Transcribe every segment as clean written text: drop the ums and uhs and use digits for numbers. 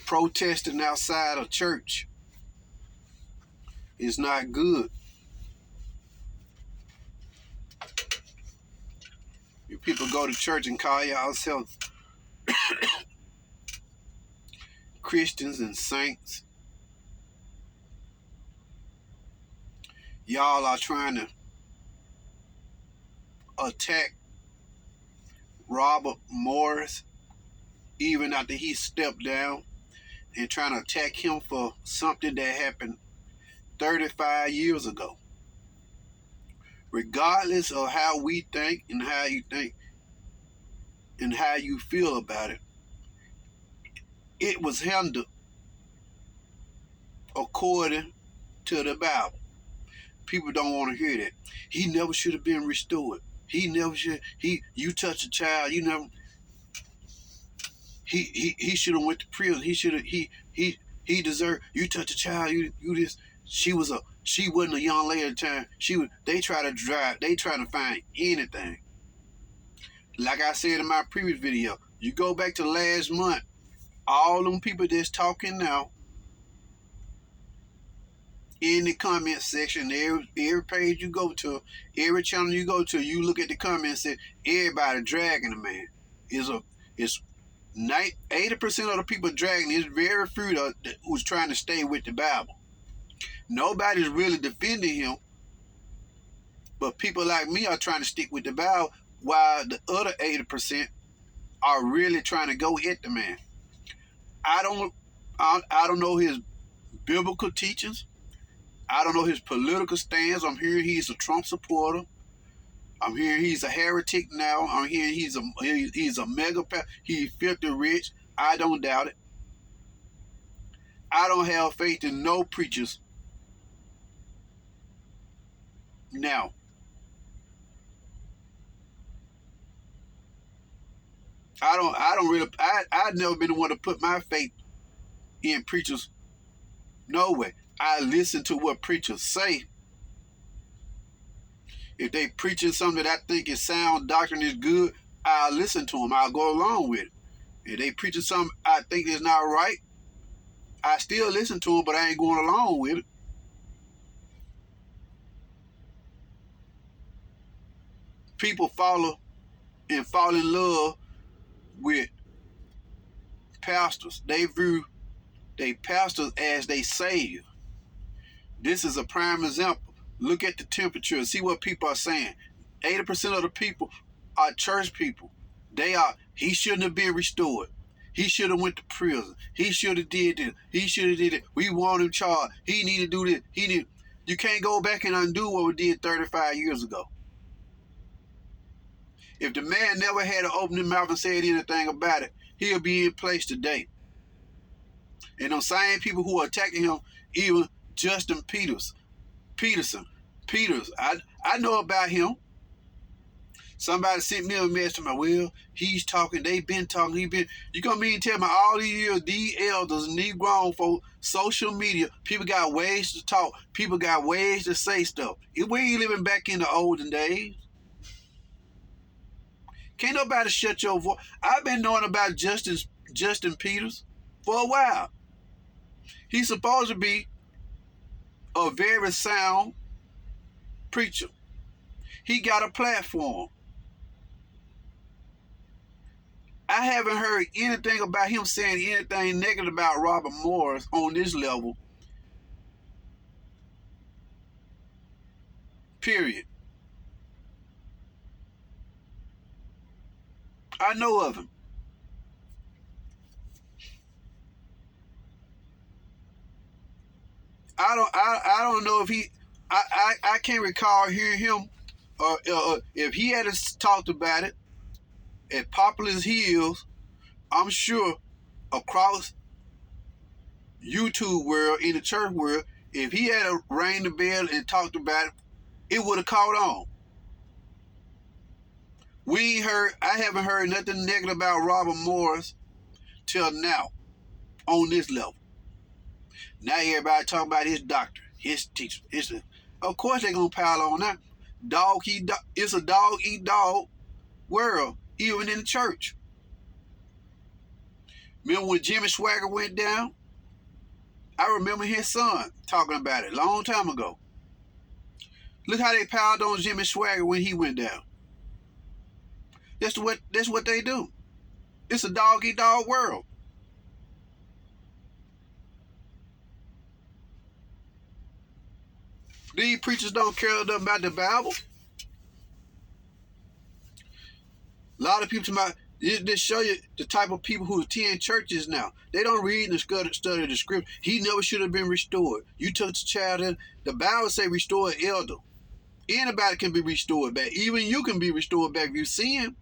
protesting outside of church is not good. You people go to church and call yourselves Christians and saints. Y'all are trying to attack Robert Morris even after he stepped down, and trying to attack him for something that happened 35 years ago. Regardless of how we think and how you think and how you feel about it, it was handled according to the Bible. People don't want to hear that. He never should have been restored. He never should. You touch a child, you never. He should have went to prison. He should have. He deserved. You touch a child, you this. She wasn't a young lady at the time. They try to find anything. Like I said in my previous video, you go back to last month, all them people that's talking now in the comment section, every page you go to, every channel you go to, you look at the comments and everybody dragging the man. It's 80% of the people dragging. It's very few who's trying to stay with the Bible. Nobody's really defending him, but people like me are trying to stick with the Bible, while the other 80% are really trying to go at the man. I don't know his biblical teachings. I don't know his political stance. I'm hearing he's a Trump supporter. I'm hearing he's a heretic now. I'm hearing he's a mega. He's filthy rich. I don't doubt it. I don't have faith in no preachers now. I've never been the one to put my faith in preachers. No way. I listen to what preachers say. If they preaching something that I think is sound doctrine is good, I'll listen to them. I'll go along with it. If they preaching something I think is not right, I still listen to them, but I ain't going along with it. People fall in love with pastors. They view they pastors as they savior. This is a prime example. Look at the temperature and see what people are saying. 80% of the people are church people. He shouldn't have been restored. He should have went to prison. He should have did this. He should have did it. We want him charged. He need to do this. You can't go back and undo what we did 35 years ago. If the man never had to open his mouth and said anything about it, he'll be in place today. And those same people who are attacking him, even Justin Peterson, I know about him. Somebody sent me a message, well, he's talking, they've been talking, you gonna mean tell me all these years, these elders and these grown folk, social media, people got ways to talk, people got ways to say stuff. We ain't living back in the olden days. Can't nobody shut your voice. I've been knowing about Justin Peters for a while. He's supposed to be a very sound preacher. He got a platform. I haven't heard anything about him saying anything negative about Robert Morris on this level. Period. I know of him. I don't know if I can't recall hearing him if he had talked about it at popular as he is. I'm sure across YouTube world, in the church world, if he had rang the bell and talked about it, it would have caught on. I haven't heard nothing negative about Robert Morris till now on this level. Now everybody talking about his doctor, his teacher. Of course they're going to pile on that. It's a dog-eat-dog world, even in the church. Remember when Jimmy Swagger went down? I remember his son talking about it a long time ago. Look how they piled on Jimmy Swagger when he went down. That's what they do. It's a dog-eat-dog world. These preachers don't care enough about the Bible. A lot of people talking about, this show you the type of people who attend churches now. They don't read and study the script. He never should have been restored. You took the child in. The Bible say restore an elder. Anybody can be restored back. Even you can be restored back if you sin.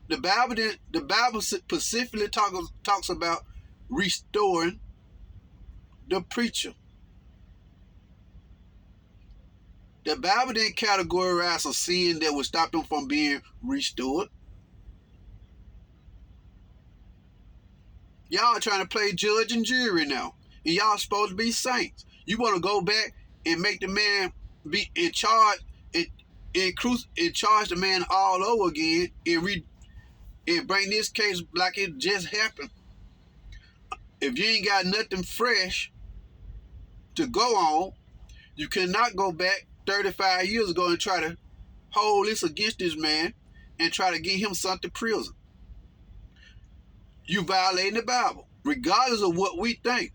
The Bible specifically talks about restoring the preacher. The Bible didn't categorize a sin that would stop them from being restored. Y'all are trying to play judge and jury now. And y'all supposed to be saints. You want to go back and make the man be in charge and charge the man all over again and bring this case like it just happened. If you ain't got nothing fresh to go on, you cannot go back 35 years ago and try to hold this against this man and try to get him sent to prison. You violating the Bible, regardless of what we think.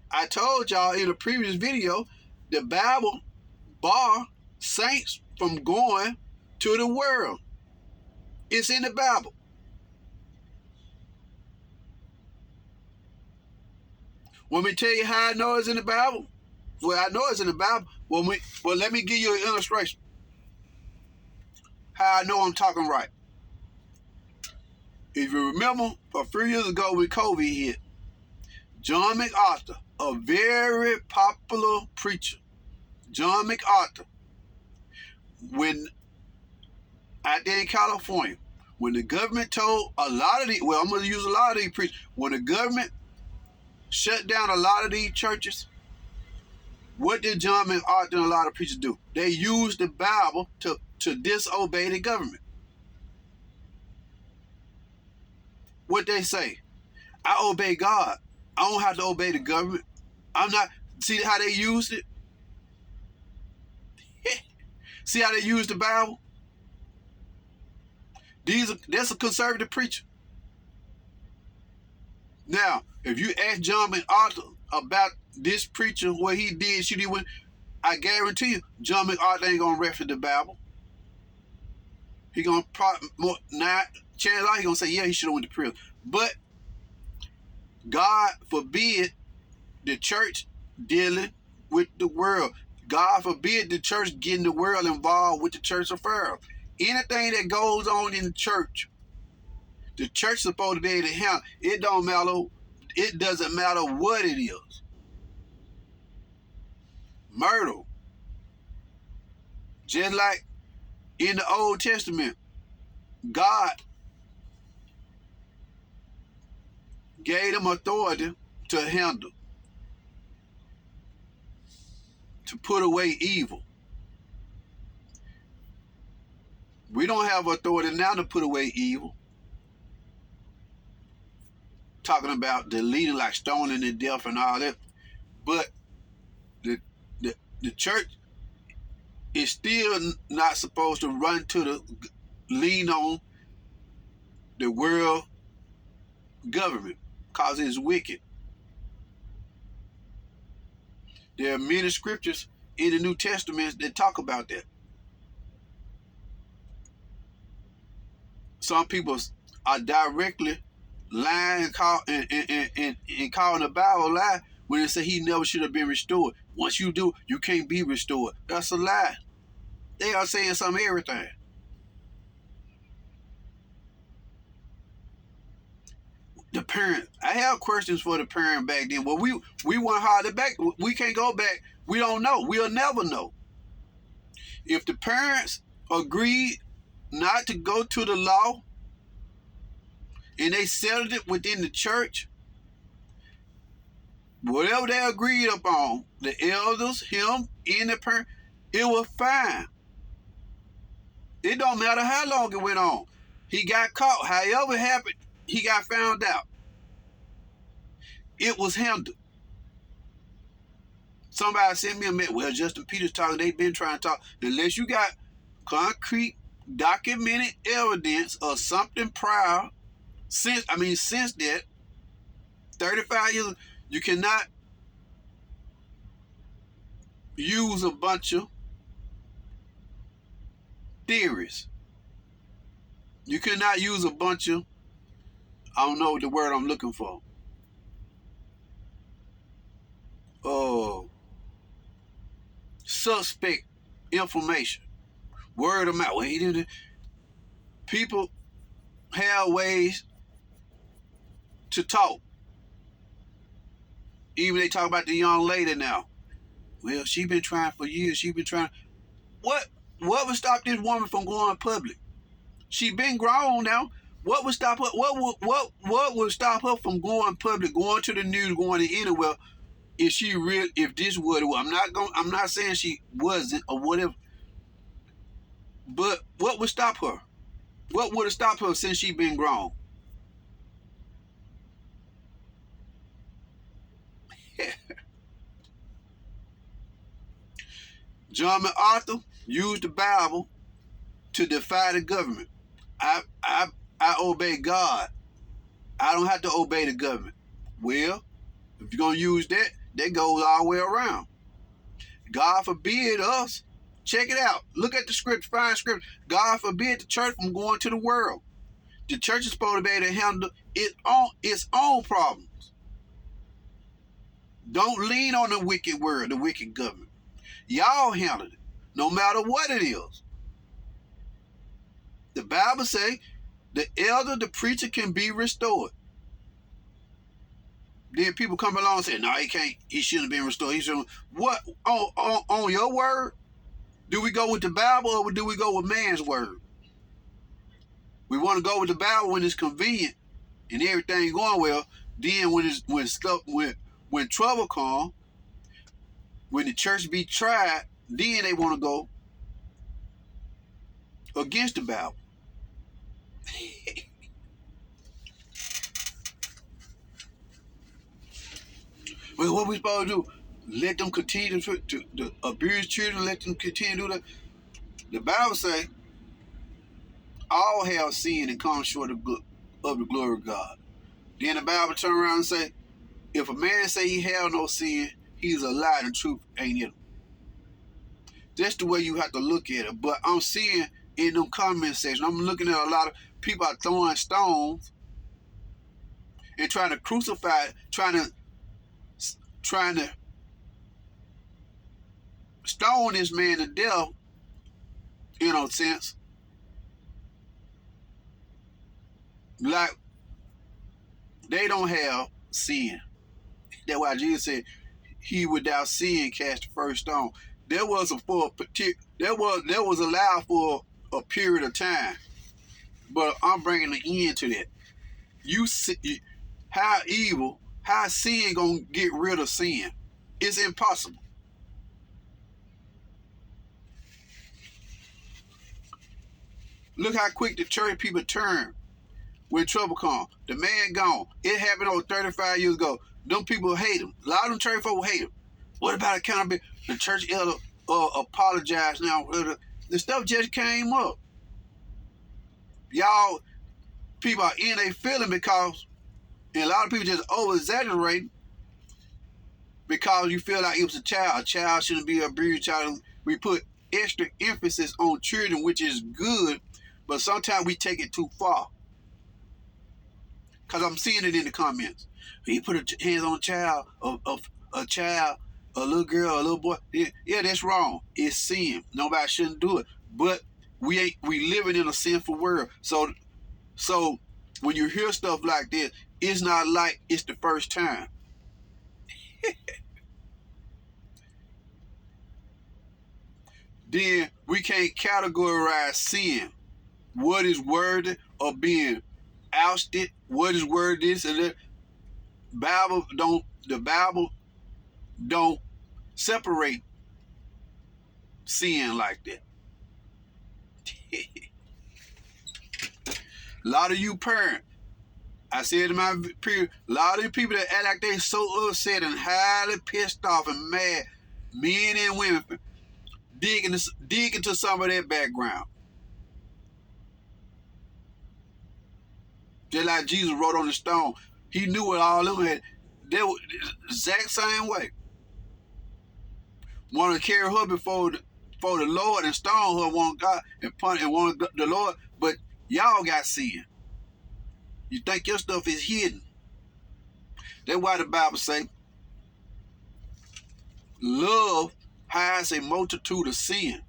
I told y'all in a previous video, the Bible bar saints from going to the world. It's in the Bible. Want me to tell you how I know it's in the Bible? Well, I know it's in the Bible. Well, let me give you an illustration. How I know I'm talking right. If you remember, a few years ago when COVID hit, John MacArthur, a very popular preacher, John MacArthur, when out there in California, when the government told a lot of these, well, I'm going to use a lot of these preachers, when the government shut down a lot of these churches, what did John MacArthur and a lot of preachers do? They used the Bible to disobey the government. What they say? I obey God. I don't have to obey the government. I'm not. See how they used it? See how they used the Bible? That's a conservative preacher. Now, if you ask John MacArthur about this preacher, what he did, I guarantee you, John MacArthur ain't gonna reference the Bible. He gonna chances are he gonna say, yeah, he should have went to prison. But God forbid the church dealing with the world. God forbid the church getting the world involved with the church affairs. Anything that goes on in the church supposed to be able to handle. It don't matter. It doesn't matter what it is. Murder. Just like in the Old Testament, God gave them authority to handle, to put away evil. We don't have authority now to put away evil. Talking about deleting, like stoning and death and all that. But the church is still not supposed to lean on the world government because it's wicked. There are many scriptures in the New Testament that talk about that. Some people are directly lying and calling the Bible a lie when they say he never should have been restored. Once you do, you can't be restored. That's a lie. They are saying some everything. The parent, I have questions for the parent back then. Well, we went harder back. We can't go back. We don't know. We'll never know. If the parents agreed not to go to the law and they settled it within the church, whatever they agreed upon, the elders, him, and the parent, it was fine. It don't matter how long it went on. He got caught. However it happened, he got found out. It was handled. Somebody sent me a message. Well, Justin Peters talking. They've been trying to talk. Unless you got concrete, documented evidence of something prior, since that 35 years, you cannot use a bunch of theories. You cannot use a bunch of, I don't know the word I'm looking for. Suspect information. Word of mouth. Well, he didn't. People have ways to talk. Even they talk about the young lady now. Well, she been trying for years. She been trying. What would stop this woman from going public? She been grown now. What would stop her? What would stop her from going public, going to the news, going to anywhere? If she real, if this would, I'm not saying she wasn't or whatever. But what would stop her? What would have stopped her since she been grown? John MacArthur used the Bible to defy the government. I obey God. I don't have to obey the government. Well, if you're gonna use that, that goes all the way around. God forbid us. Check it out. Look at the script. Find script. God forbid the church from going to the world. The church is supposed to be able to handle its own problems. Don't lean on the wicked word, the wicked government. Y'all handle it, no matter what it is. The Bible say the elder, the preacher can be restored. Then people come along and say, no, he can't. He shouldn't have been restored. He shouldn't. What? On your word? Do we go with the Bible or do we go with man's word? We want to go with the Bible when it's convenient and everything going well. Then when trouble comes, when the church be tried, then they want to go against the Bible. Well, what we supposed to do? Let them continue to abuse children, let them continue to do that. The Bible say, all have sinned and come short of the glory of God. Then the Bible turn around and say, if a man say he have no sin, he's a lie, the truth ain't in him. That's the way you have to look at it. But I'm seeing in them comment section, I'm looking at a lot of people are throwing stones and trying to crucify, trying to stone this man to death, in a sense. Like they don't have sin. That's why Jesus said, he without sin cast the first stone. That was allowed for a period of time. But I'm bringing an end to that. You see how sin gonna get rid of sin? It's impossible. Look how quick the church people turn when trouble comes. The man gone. It happened over 35 years ago. Them people hate him. A lot of them church folk hate him. What about accountability? The church elder apologized now. The stuff just came up. Y'all, people are in a feeling because, and a lot of people just over-exaggerate because you feel like it was a child. A child shouldn't be abused. We put extra emphasis on children, which is good, but sometimes we take it too far. Because I'm seeing it in the comments. He put hands on a child, a little girl, a little boy. Yeah, that's wrong. It's sin. Nobody shouldn't do it. But we living in a sinful world. So when you hear stuff like this, it's not like it's the first time. Then we can't categorize sin. What is worthy of being ousted? What is worthy this and that? The Bible don't separate sin like that. A lot of you parents, I said in my period, a lot of these people that act like they so upset and highly pissed off and mad, men and women, dig into some of their background. Just like Jesus wrote on the stone. He knew what all of them had. They were the exact same way. Want to carry her before the Lord and stone her, want God and punish and want the Lord, but y'all got sin. You think your stuff is hidden. That's why the Bible say, love hides a multitude of sin.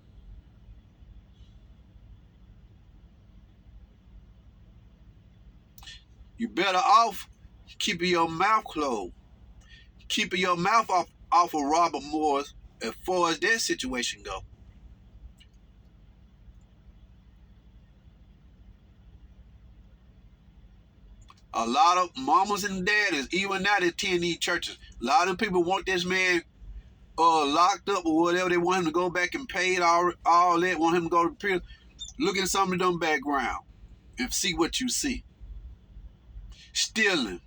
You better off keeping your mouth closed. Keeping your mouth off of Robert Moore's as far as that situation go. A lot of mamas and daddies, even now, they attend these churches. A lot of people want this man locked up or whatever. They want him to go back and pay all that. Want him to go to prison. Look at some of them background and see what you see. Stealing,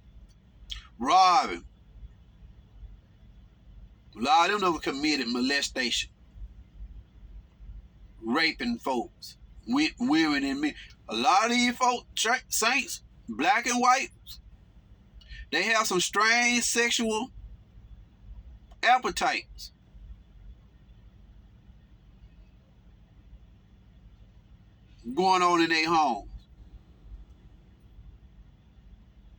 robbing. A lot of them never committed molestation, raping folks, women and men. A lot of these folks, saints, black and white, they have some strange sexual appetites. Going on in their homes.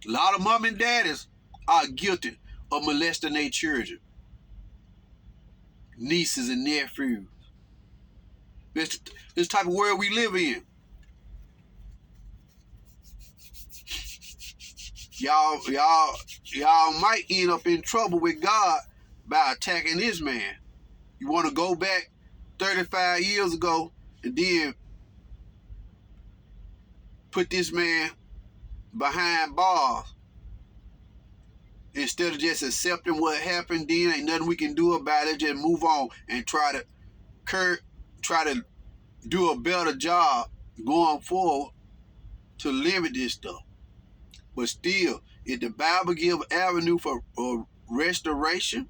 A lot of mom and daddies are guilty of molesting their children, nieces and nephews. This type of world we live in. Y'all might end up in trouble with God by attacking this man. You want to go back 35 years ago and then put this man behind bars instead of just accepting what happened. Then ain't nothing we can do about it. Just move on and try to do a better job going forward to limit this stuff. But still, if the Bible gives avenue for restoration,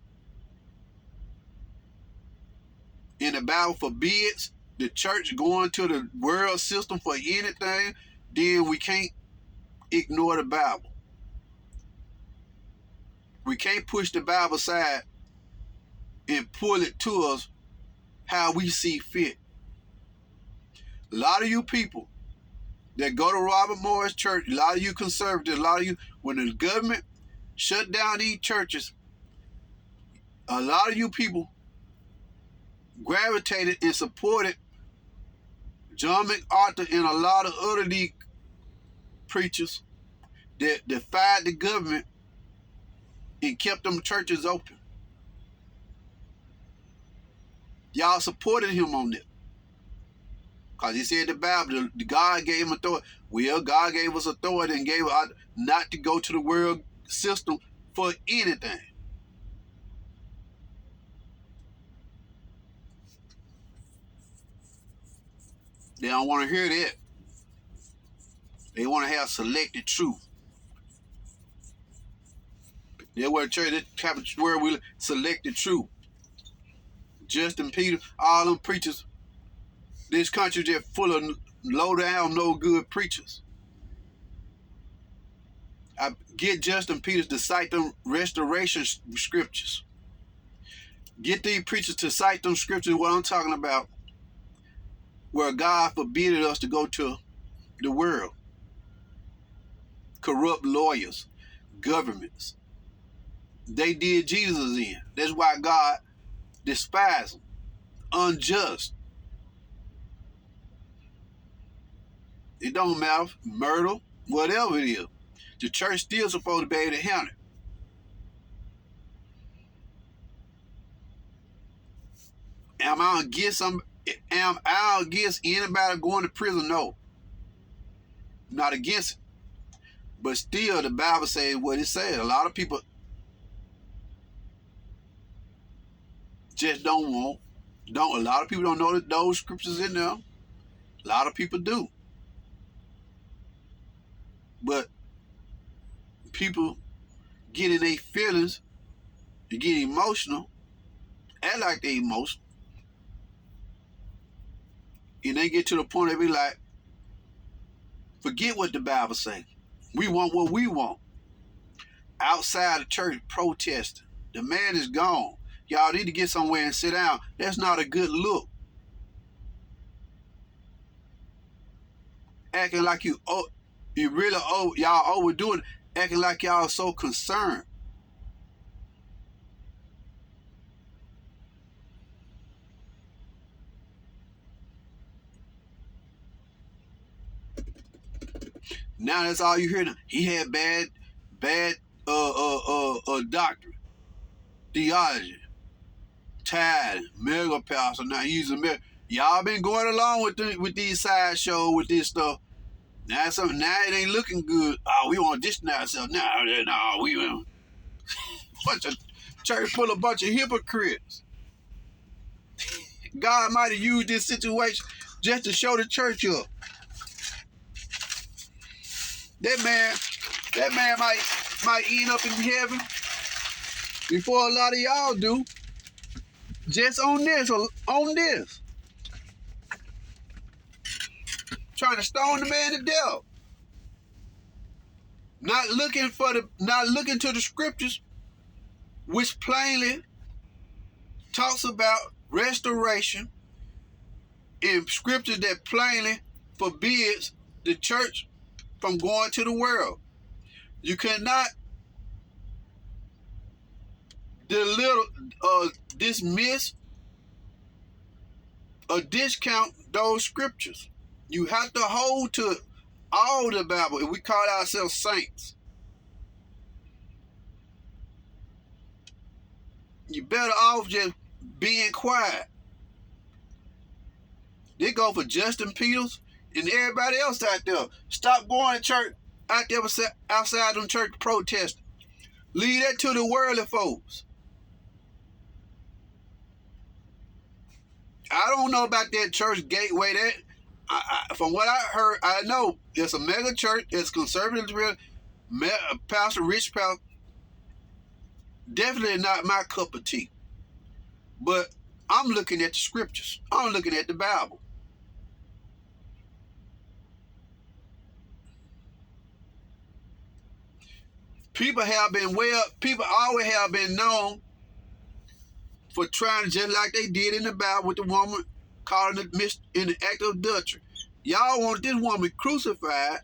and the Bible forbids the church going to the world system for anything, then we can't ignore the Bible. We can't push the Bible aside and pull it to us how we see fit. A lot of you people that go to Robert Moore's church, a lot of you conservatives, a lot of you, when the government shut down these churches, a lot of you people gravitated and supported John MacArthur and a lot of other these preachers that defied the government and kept them churches open. Y'all supported him on that. Because he said the Bible, God gave him authority. Well, God gave us authority and gave us not to go to the world system for anything. They don't want to hear that. They want to have selected truth. That's where the church, that type of word we selected truth. Justin Peter, all them preachers. This country just full of low down, no good preachers. I get Justin Peters to cite them restoration scriptures. Get these preachers to cite them scriptures, what I'm talking about, where God forbidden us to go to the world. Corrupt lawyers, governments. They did Jesus in. That's why God despised them. Unjust. It don't matter, murder, whatever it is. The church still supposed to be able to handle it. Am I against anybody going to prison? No. Not against it. But still, the Bible says what it says. A lot of people just don't want. A lot of people don't know that those scriptures in there. A lot of people do. But people get in their feelings, you get emotional, act like they emotional, and they get to the point they be like, forget what the Bible say. We want what we want. Outside the church protesting. The man is gone. Y'all need to get somewhere and sit down. That's not a good look. Acting like you really y'all overdoing it. Acting like y'all so concerned. Now that's all you hear now. He had bad doctrine, theology, tithe, mega pastor. Now he's a mega. Y'all been going along with these sideshows with this stuff. Now it ain't looking good. Oh, we want this now. So no, we want bunch of church full of bunch of hypocrites. God might have used this situation just to show the church up. That man might end up in heaven before a lot of y'all do. Just on this. Trying to stone the man to death. Not looking to the scriptures, which plainly talks about restoration, and scriptures that plainly forbids the church from going to the world. You cannot dismiss or discount those scriptures. You have to hold to all the Bible. If we call ourselves saints, you better off just being quiet. They go for Justin Peters and everybody else out there. Stop going to church out there outside them church protesting. Leave that to the worldly folks. I don't know about that church gateway. From what I heard, I know it's a mega church. It's conservative, pastor, rich pastor. Definitely not my cup of tea. But I'm looking at the scriptures. I'm looking at the Bible. People always have been known for trying, just like they did in the Bible with the woman calling it in the act of adultery. Y'all want this woman crucified.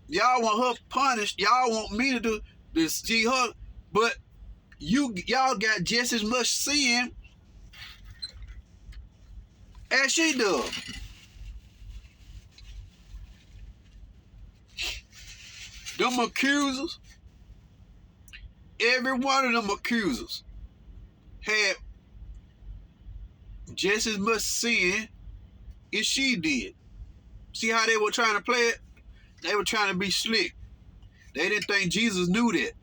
Y'all want her punished. Y'all want me to see her. But y'all got just as much sin as she does. Them accusers, every one of them accusers had just as much sin as she did. See how they were trying to play it? They were trying to be slick. They didn't think Jesus knew that.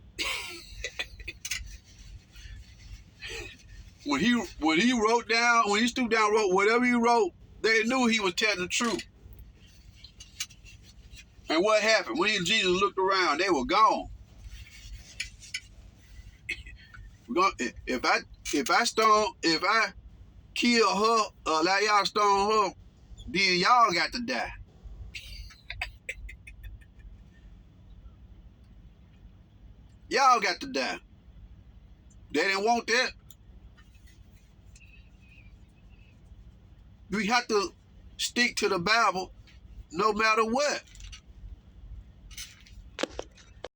When he stooped down, wrote whatever he wrote, they knew he was telling the truth. And what happened? When Jesus looked around, they were gone. If I kill her, like y'all stone her, then y'all got to die. Y'all got to die. They didn't want that. We have to stick to the Bible no matter what.